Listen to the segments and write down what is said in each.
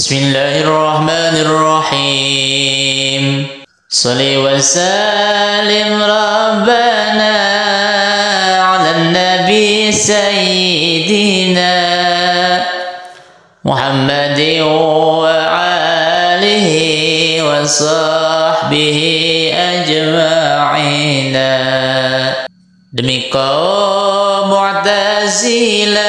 Bismillahirrahmanirrahim. Salli wa sallim Rabbana ala nabi sayyidina Muhammadin wa alihi wa sahbihi ajma'ina. Demi kaum Mu'tazilah,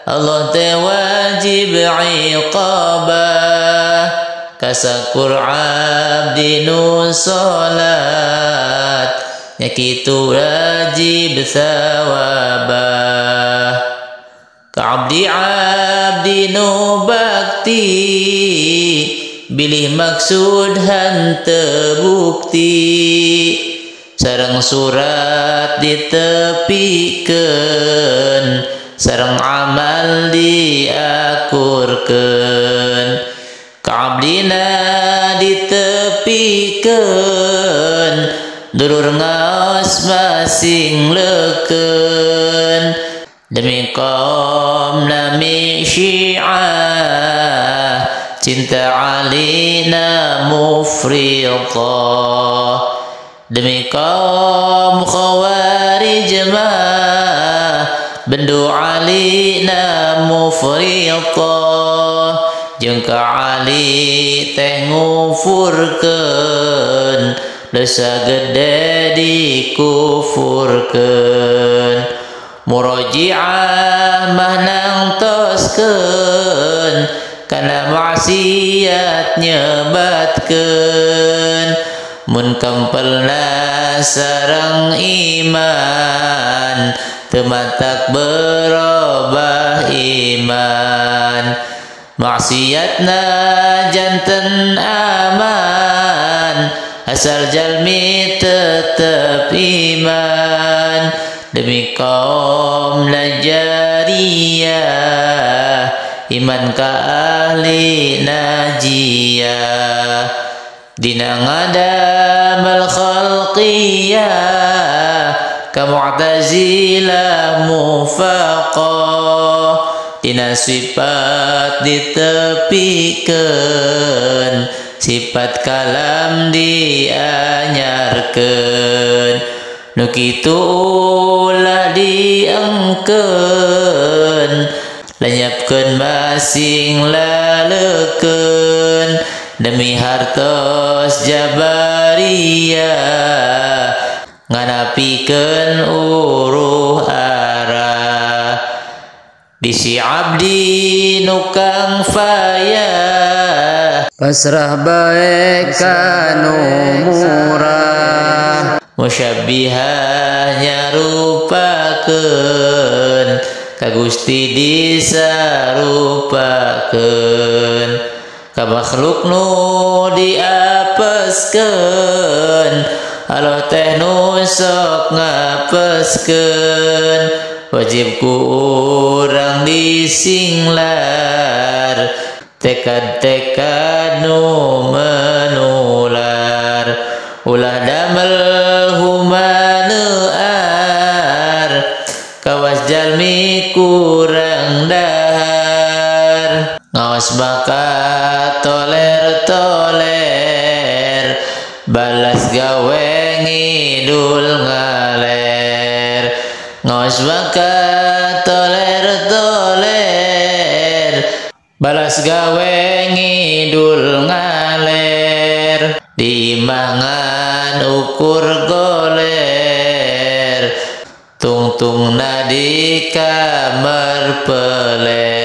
Allah wajib iqabah, kasakur abdi nu salat, yakitu wajib thawabah. Ka'abdi abdi nu bakti, bilih maksud hante bukti, sareng surat ditepikeun, sareng amal diakurkeun. Ka'abdina ditepikeun, dulur ngaos masing leukeun. Demi kaum nami Syiah, cinta alina mufridah. Demi kaum Khawarij mah, bendu alina mufridah. Jeung ka Ali teh ngufurkeun, dosa gede dikufurkeun. Muroji'ah mah nangtoskeun, kana maksiat nyebatkeun. Mun kempelna sareng iman, teu matak berobah iman. Maksiatna janten aman, asal jalmi tetep iman. Demi kaum Najariyah, iman ka ahli najiyah. Dina ngadamal khalqiyah, ka Mu'tazilah mufaqah. Dina sifat ditepikeun, sifat kalam dianyarkeun. Nu kitu ulah diengkeun, lenyapkeun masing laleukeun. Demi hartos Jabariyah, nganapikeun uruh arah. Bisi abdi nukang fayah, pasrah bae kanu murah. Musyabbihah nyarupakeun, ka Gusti disarupakeun. Ka makhluk nu diapeskeun, Allah teh nu sok ngapeskeun. Wajib ku urang disinglar, tekad-tekad nu menular. Ulah damel humanear, kawas jalmi kurang dahar. Ngaos bakat toler-toler, balas gawe ngidul ngaler. Ngaos bakat toler-toler, balas gawe ngidul ngaler. Dimangan ukur goler, tungtung nadi kamar peler.